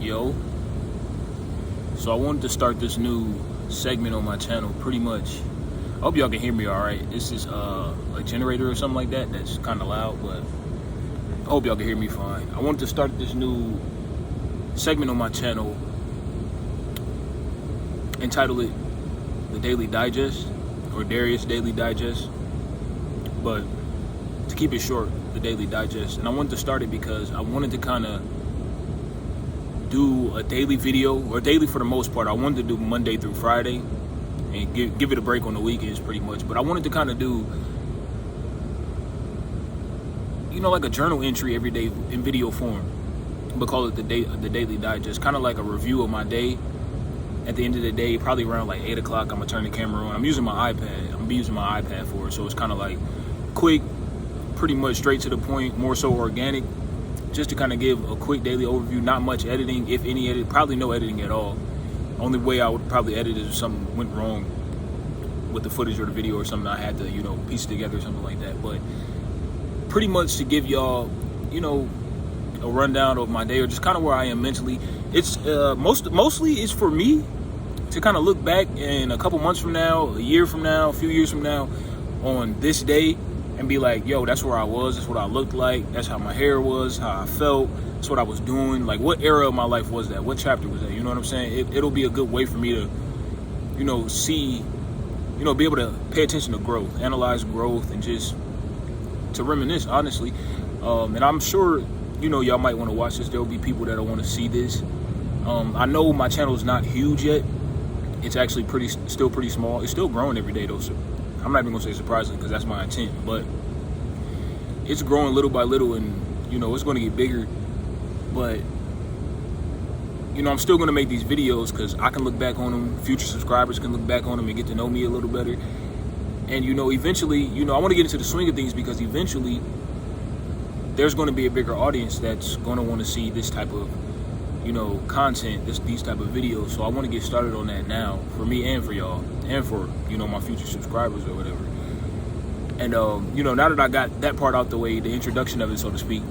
Yo. So I wanted to start this new segment on my channel, pretty much. I hope y'all can hear me all right. This is a generator or something like that that's kind of loud, but I hope y'all can hear me fine. I wanted to start this new segment on my channel, entitle it The Daily Digest, or Dareus Daily Digest, but to keep it short, The Daily Digest. And I wanted to start it because I wanted to kind of do a daily video, or daily for the most part. I wanted to do Monday through Friday and give it a break on the weekends pretty much, but I wanted to kind of do, you know, like a journal entry every day in video form, but call it the Daily Digest, kind of like a review of my day. At the end of the day, probably around like 8 o'clock, I'm gonna turn the camera on. I'm using my iPad. I'm gonna be using my iPad for it, so it's kind of like quick, pretty much straight to the point, more so organic, just to kind of give a quick daily overview. Not much editing, if any edit, probably no editing at all. Only way I would probably edit is if something went wrong with the footage or the video or something I had to, you know, piece it together or something like that. But pretty much to give y'all, you know, a rundown of my day, or just kind of where I am mentally. It's mostly it's for me to kind of look back in a couple months from now, a year from now, a few years from now, on this day and be like, yo, that's where I was, that's what I looked like, that's how my hair was, how I felt, that's what I was doing. Like, what era of my life was that? What chapter was that? You know what I'm saying? It'll be a good way for me to, you know, see, you know, be able to pay attention to growth, analyze growth, and just to reminisce, honestly. And I'm sure, you know, y'all might want to watch this. There'll be people that'll want to see this. I know my channel is not huge yet. It's actually still pretty small. It's still growing every day though, so I'm not even gonna say surprisingly, because that's my intent, but it's growing little by little, and you know, it's gonna get bigger. But you know, I'm still gonna make these videos because I can look back on them, future subscribers can look back on them and get to know me a little better. And you know, eventually, you know, I want to get into the swing of things, because eventually there's going to be a bigger audience that's going to want to see this type of, you know, content, these type of videos. So I want to get started on that now, for me and for y'all, and for, you know, my future subscribers or whatever. And you know, now that I got that part out the way, the introduction of it, so to speak,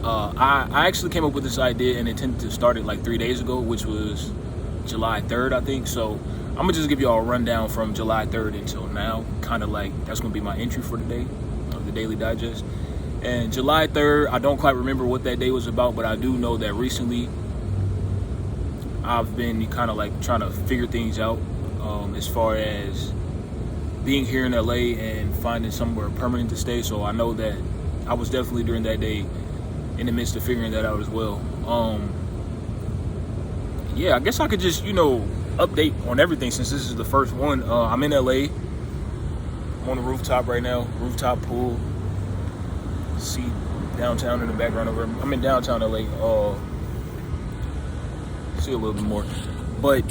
I actually came up with this idea and intended to start it like 3 days ago, which was July 3rd, I think. So I'm gonna just give y'all a rundown from July 3rd until now, kind of like that's gonna be my entry for today of the Daily Digest. And July 3rd, I don't quite remember what that day was about, but I do know that recently I've been kind of like trying to figure things out as far as being here in LA and finding somewhere permanent to stay. So I know that I was definitely during that day in the midst of figuring that out as well. Yeah, I guess I could just, you know, update on everything since this is the first one. I'm in LA. I'm on the rooftop right now, rooftop pool. See downtown in the background over. I'm in downtown LA. See a little bit more, but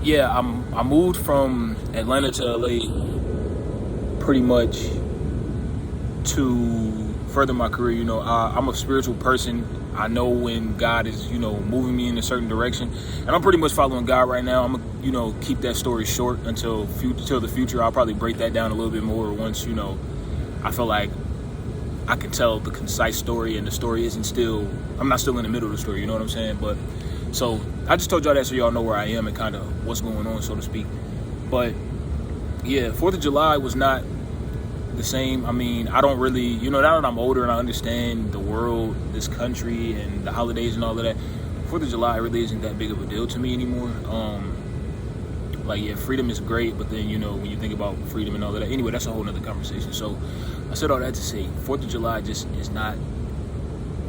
yeah, I moved from Atlanta to LA pretty much to further my career. You know, I'm a spiritual person. I know when God is, you know, moving me in a certain direction, and I'm pretty much following God right now. I'm gonna, you know, keep that story short until the future. I'll probably break that down a little bit more once, you know, I feel like I can tell the concise story, and the story isn't still, I'm not still in the middle of the story, you know what I'm saying? But so I just told y'all that so y'all know where I am and kind of what's going on, so to speak. But yeah, 4th of July was not the same. I mean, I don't really, you know, now that I'm older and I understand the world, this country, and the holidays and all of that, 4th of July really isn't that big of a deal to me anymore. Like, yeah, freedom is great, but then, you know, when you think about freedom and all of that, anyway, that's a whole nother conversation. So I said all that to say 4th of July just is not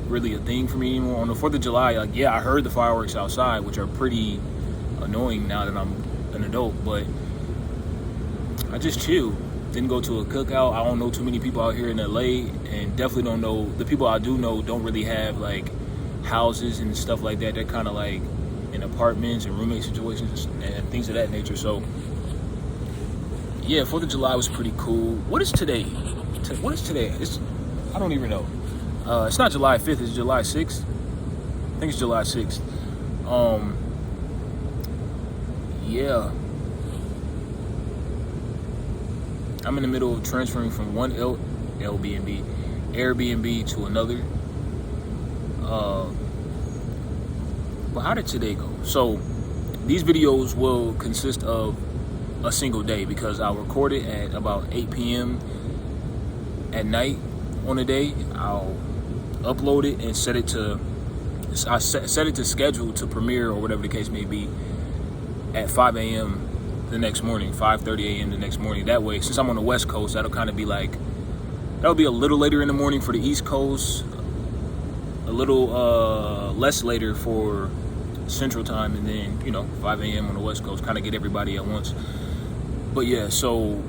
really a thing for me anymore. On the 4th of July, like, yeah, I heard the fireworks outside, which are pretty annoying now that I'm an adult, but I just chilled. Didn't go to a cookout. I don't know too many people out here in LA, and definitely don't know, the people I do know don't really have like houses and stuff like that. They're kind of like in apartments and roommate situations and things of that nature. So yeah, 4th of July was pretty cool. What is today? What is today? I don't even know. It's not July 5th, it's July 6th. I think it's July 6th. Yeah. I'm in the middle of transferring from one Airbnb to another. But how did today go? So these videos will consist of a single day because I'll record it at about 8 p.m. at night on a day. I'll upload it and set it to schedule to premiere or whatever the case may be at 5 a.m. the next morning, 5:30 a.m. the next morning. That way, since I'm on the West Coast, that'll kind of be like, that'll be a little later in the morning for the East Coast, a little less later for Central Time, and then, 5 a.m. on the West Coast, kind of get everybody at once. But yeah, so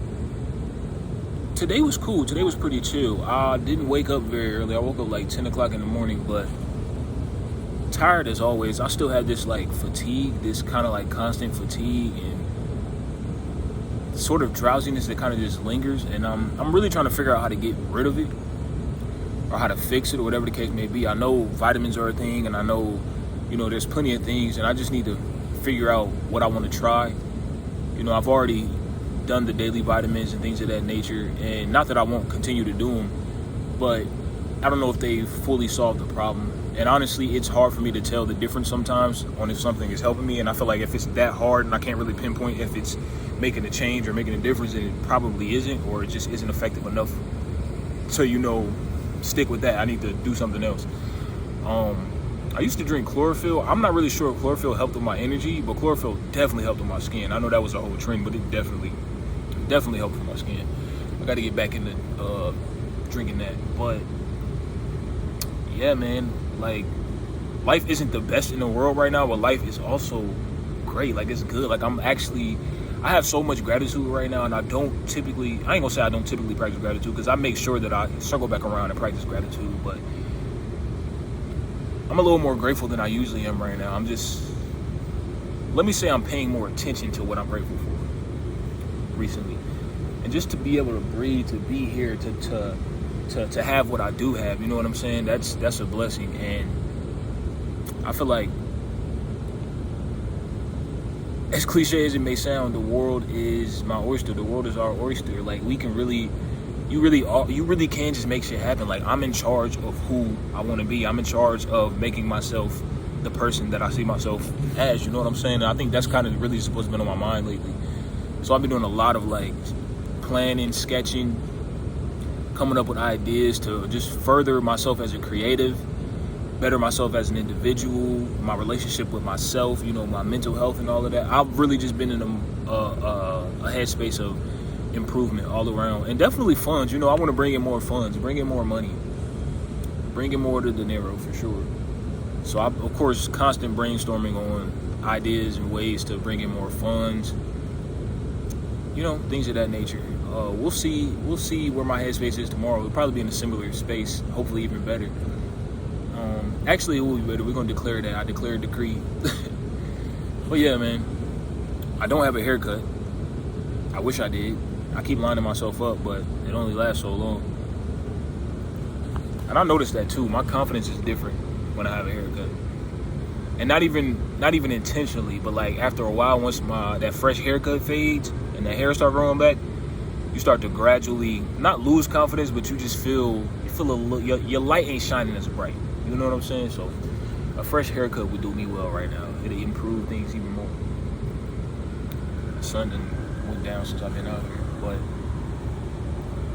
today was cool. Today was pretty chill. I didn't wake up very early. I woke up like 10 o'clock in the morning, but tired as always. I still had this like fatigue, this kind of like constant fatigue and sort of drowsiness that kind of just lingers, and I'm really trying to figure out how to get rid of it or how to fix it or whatever the case may be. I know vitamins are a thing, and I know, there's plenty of things, and I just need to figure out what I want to try. I've already done the daily vitamins and things of that nature, and not that I won't continue to do them, but I don't know if they fully solved the problem. And honestly, it's hard for me to tell the difference sometimes on if something is helping me, and I feel like if it's that hard and I can't really pinpoint if it's making a change or making a difference, then it probably isn't, or it just isn't effective enough to, stick with that. I need to do something else. I used to drink chlorophyll. I'm not really sure if chlorophyll helped with my energy, but chlorophyll definitely helped with my skin. I know that was a whole trend, but it definitely helped with my skin. I got to get back into drinking that. But yeah, man, like, life isn't the best in the world right now, but life is also great. Like, it's good. Like, I have so much gratitude right now, and I ain't gonna say I don't typically practice gratitude, because I make sure that I circle back around and practice gratitude, but I'm a little more grateful than I usually am right now. Let me say I'm paying more attention to what I'm grateful for recently. And just to be able to breathe, to be here, to have what I do have, you know what I'm saying? That's a blessing. And I feel like, as cliche as it may sound, the world is my oyster. The world is our oyster. Like, we can really, you really can just make shit happen. Like, I'm in charge of who I want to be. I'm in charge of making myself the person that I see myself as, you know what I'm saying? And I think that's kind of really supposed to be on my mind lately. So I've been doing a lot of like planning, sketching, coming up with ideas to just further myself as a creative, better myself as an individual, my relationship with myself, my mental health and all of that. I've really just been in a headspace of improvement all around, and definitely funds. I want to bring in more funds, bring in more money, bring in more to De Niro for sure. So I'm, of course, constant brainstorming on ideas and ways to bring in more funds, things of that nature. We'll see where my headspace is tomorrow. It'll probably be in a similar space, hopefully even better. Actually, it will be better. We're going to declare that. I declare a decree. But yeah, man, I don't have a haircut. I wish I did. I keep lining myself up, but it only lasts so long. And I noticed that too. My confidence is different when I have a haircut. And not even intentionally, but like after a while, once that fresh haircut fades and the hair start growing back, you start to gradually not lose confidence, but you just feel a little, your light ain't shining as bright. You know what I'm saying? So a fresh haircut would do me well right now. It'll improve things even more. The sun done went down since I've been out here, but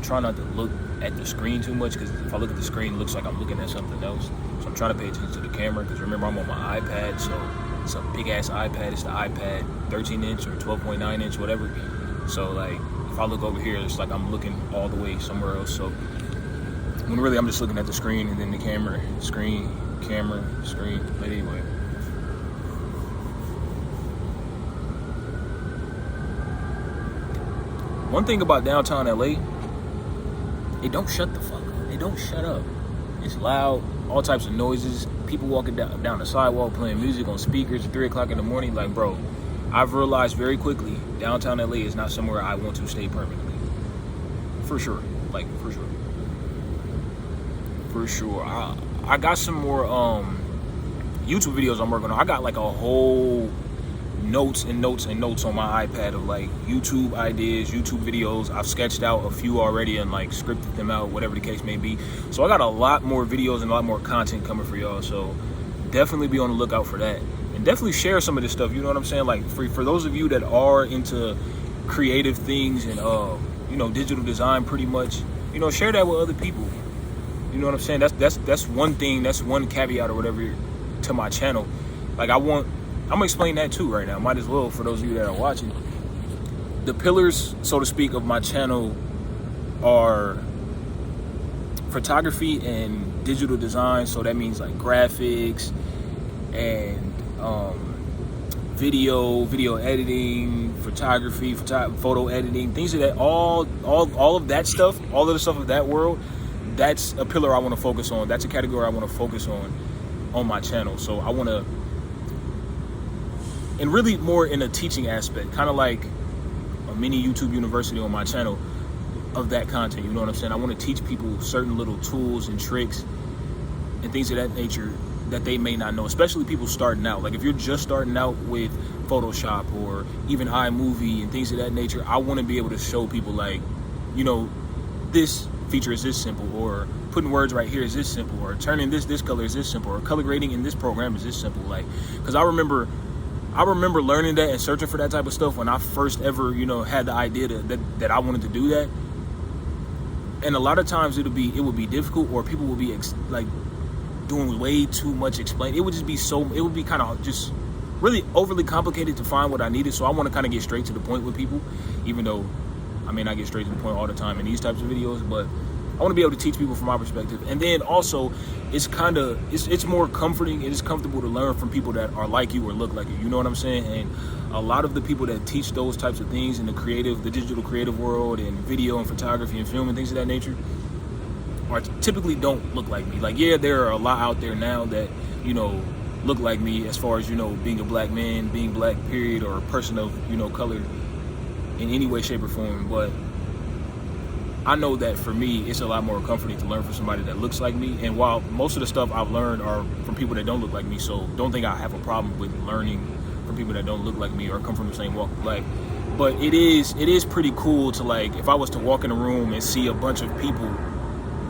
try not to look at the screen too much, because if I look at the screen, it looks like I'm looking at something else. So I'm trying to pay attention to the camera, because remember, I'm on my iPad, so it's a big ass iPad. It's the iPad 13-inch or 12.9-inch, whatever. So like, if I look over here, it's like I'm looking all the way somewhere else. So when really I'm just looking at the screen, and then the camera, screen, camera, screen. But anyway. One thing about downtown LA, it don't shut the fuck up. It don't shut up. It's loud, all types of noises, people walking down the sidewalk playing music on speakers at 3 o'clock in the morning. Like, bro, I've realized very quickly downtown LA is not somewhere I want to stay permanently. For sure. Like, for sure. For sure. I got some more YouTube videos I'm working on. I got like a whole notes and notes and notes on my iPad of like YouTube ideas, YouTube videos. I've sketched out a few already and like scripted them out, whatever the case may be. So I got a lot more videos and a lot more content coming for y'all. So definitely be on the lookout for that. And definitely share some of this stuff, you know what I'm saying? Like for those of you that are into creative things and you know, digital design pretty much, you know, share that with other people. You know what I'm saying? That's one thing, that's one caveat or whatever to my channel. Like I'm gonna explain that too right now. Might as well for those of you that are watching. The pillars, so to speak, of my channel are photography and digital design. So that means like graphics and video editing, photography, photo editing, things of that, all of that stuff, all of the stuff of that world. That's a pillar I want to focus on. That's a category I want to focus on my channel. So I want to, and really more in a teaching aspect, kind of like a mini YouTube university on my channel of that content. You know what I'm saying? I want to teach people certain little tools and tricks and things of that nature that they may not know, especially people starting out. Like if you're just starting out with Photoshop or even iMovie and things of that nature, I want to be able to show people like, you know, this feature is this simple, or putting words right here is this simple, or turning this color is this simple, or color grading in this program is this simple. Like, because I remember learning that and searching for that type of stuff when I first ever, you know, had the idea that I wanted to do that. And a lot of times it would be difficult, or people would be like doing way too much explaining. It would just be it would be kind of just really overly complicated to find what I needed. So I want to kind of get straight to the point with people, even though I may not get straight to the point all the time in these types of videos, but I want to be able to teach people from my perspective. And then also it's more comforting, it is comfortable to learn from people that are like you or look like you. You know what I'm saying? And a lot of the people that teach those types of things in the digital creative world and video and photography and film and things of that nature are typically don't look like me. Like, yeah, there are a lot out there now that, you know, look like me as far as, you know, being a black man, being black, period, or a person of, you know, color in any way, shape, or form. But I know that for me, it's a lot more comforting to learn from somebody that looks like me. And while most of the stuff I've learned are from people that don't look like me, so don't think I have a problem with learning from people that don't look like me or come from the same walk of life. But it is pretty cool to, like, if I was to walk in a room and see a bunch of people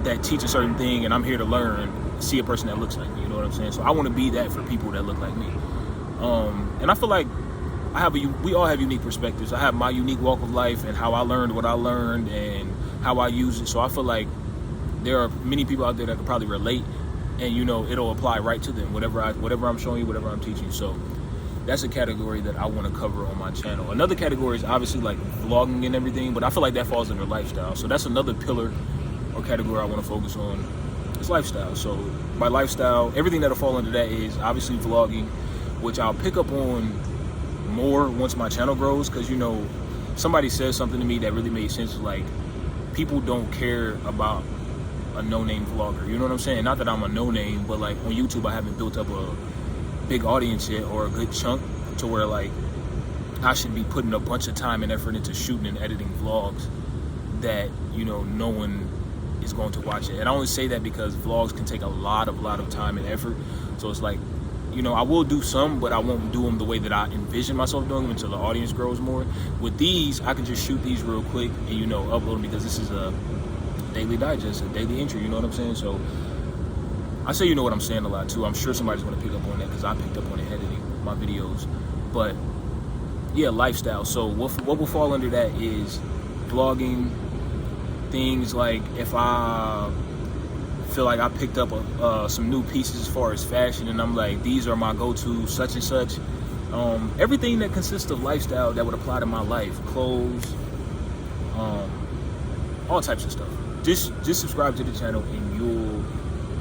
that teach a certain thing and I'm here to learn, see a person that looks like me, you know what I'm saying? So I want to be that for people that look like me. And I feel like we all have unique perspectives. I have my unique walk of life and how I learned what I learned and how I use it. So I feel like there are many people out there that could probably relate, and, you know, it'll apply right to them, whatever I'm showing you, whatever I'm teaching. So that's a category that I want to cover on my channel. Another category is obviously like vlogging and everything, but I feel like that falls under lifestyle. So that's another pillar or category I want to focus on. It's lifestyle. So by lifestyle, everything that'll fall under that is obviously vlogging, which I'll pick up on more once my channel grows. Because, you know, somebody said something to me that really made sense. Like, people don't care about a no-name vlogger. You know what I'm saying? Not that I'm a no-name, but like on YouTube, I haven't built up a big audience yet, or a good chunk, to where like I should be putting a bunch of time and effort into shooting and editing vlogs that, you know, no one is going to watch it. And I only say that because vlogs can take a lot of time and effort. So it's like, you know, I will do some, but I won't do them the way that I envision myself doing them until the audience grows more. With these, I can just shoot these real quick and, you know, upload them, because this is a daily digest, a daily entry, you know what I'm saying? So I say, you know what I'm saying, a lot too. I'm sure somebody's going to pick up on that, because I picked up on it editing my videos. But yeah, lifestyle. So what will fall under that is vlogging, things like if I feel like I picked up some new pieces as far as fashion, and I'm like, these are my go-to such and such. Everything that consists of lifestyle that would apply to my life, clothes, all types of stuff. Just subscribe to the channel and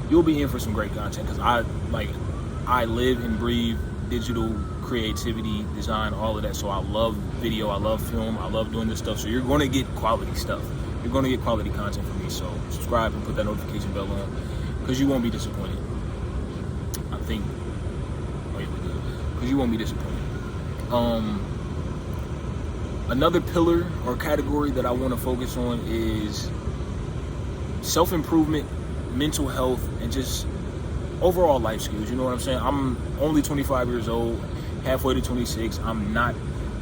you'll be in for some great content, because I live and breathe digital creativity, design, all of that. So I love video, I love film, I love doing this stuff. So you're going to get quality stuff. You're going to get quality content from me. So subscribe and put that notification bell on, because you won't be disappointed. I think, oh yeah, we good. Because you won't be disappointed. Another pillar or category that I want to focus on is self-improvement, mental health, and just overall life skills. You know what I'm saying? I'm only 25 years old, halfway to 26. I'm not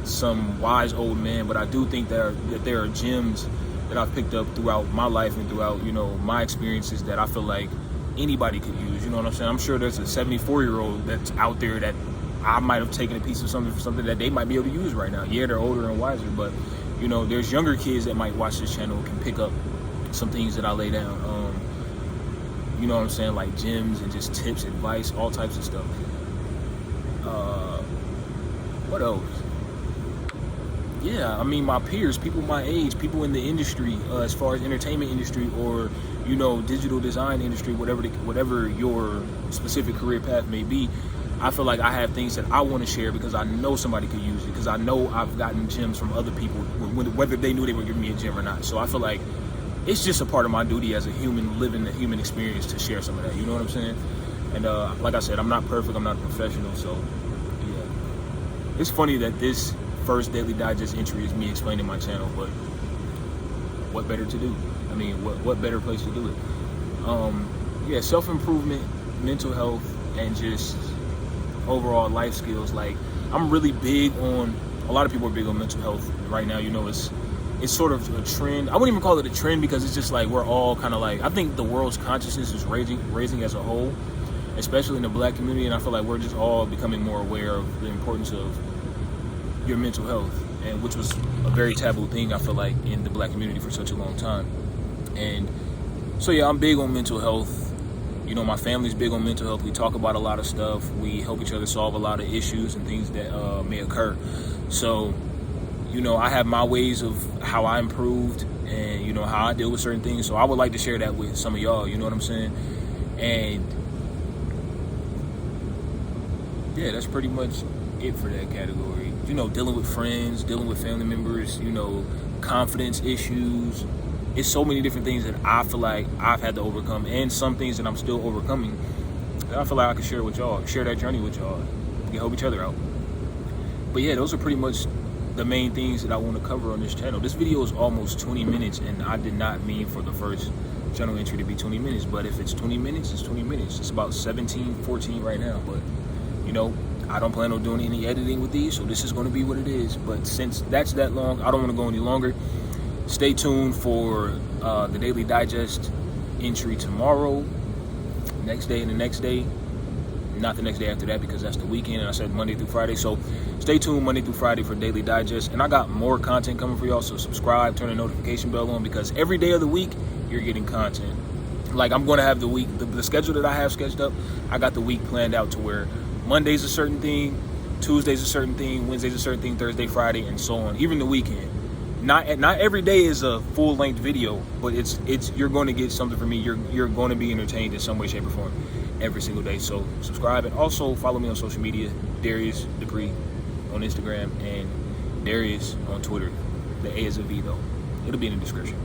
some wise old man, but I do think that there are gems that I've picked up throughout my life and throughout, you know, my experiences, that I feel like anybody could use. You know what I'm saying? I'm sure there's a 74-year-old that's out there that I might have taken a piece of something for something that they might be able to use right now. Yeah, they're older and wiser, but you know, there's younger kids that might watch this channel, can pick up some things that I lay down. You know what I'm saying? Like gems and just tips, advice, all types of stuff. What else? Yeah, I mean, my peers, people my age, people in the industry, as far as entertainment industry or, you know, digital design industry, whatever your specific career path may be, I feel like I have things that I want to share because I know somebody could use it, because I know I've gotten gems from other people, whether they knew they were giving me a gem or not. So I feel like it's just a part of my duty as a human, living the human experience, to share some of that. You know what I'm saying? And like I said, I'm not perfect, I'm not a professional, so yeah. It's funny that this first Daily Digest entry is me explaining my channel, but what better to do? I mean, what better place to do it? Yeah, self-improvement, mental health, and just overall life skills. Like, I'm really big on, a lot of people are big on mental health right now. You know, it's sort of a trend. I wouldn't even call it a trend, because it's just like we're all kind of like, I think the world's consciousness is raising as a whole, especially in the Black community, and I feel like we're just all becoming more aware of the importance of your mental health, and which was a very taboo thing, I feel like, in the Black community for such a long time. And so yeah, I'm big on mental health. You know, my family's big on mental health. We talk about a lot of stuff. We help each other solve a lot of issues and things that may occur. So, you know, I have my ways of how I improved and, you know, how I deal with certain things. So I would like to share that with some of y'all, you know what I'm saying? And yeah, that's pretty much it for that category. You know, dealing with friends, dealing with family members, you know, confidence issues. It's so many different things that I feel like I've had to overcome, and some things that I'm still overcoming that I feel like I can share with y'all, share that journey with y'all. We can help each other out. But yeah, those are pretty much the main things that I want to cover on this channel. This video is almost 20 minutes, and I did not mean for the first channel entry to be 20 minutes, but if it's 20 minutes, it's 20 minutes. It's about 14 right now, but you know, I don't plan on doing any editing with these, so this is going to be what it is. But since that's that long, I don't want to go any longer. Stay tuned for the Daily Digest entry tomorrow, next day, and the next day. Not the next day after that, because that's the weekend, and I said Monday through Friday. So stay tuned Monday through Friday for Daily Digest. And I got more content coming for y'all, so subscribe, turn the notification bell on, because every day of the week, you're getting content. Like, I'm going to have the week, the schedule that I have sketched up, I got the week planned out to where Monday's a certain thing, Tuesday's a certain thing, Wednesday's a certain thing, Thursday, Friday, and so on. Even the weekend. Not every day is a full-length video, but it's you're going to get something from me. You're going to be entertained in some way, shape, or form every single day. So subscribe, and also follow me on social media, Dareus Dapri on Instagram, and Dareus on Twitter. The A is a V though. It'll be in the description.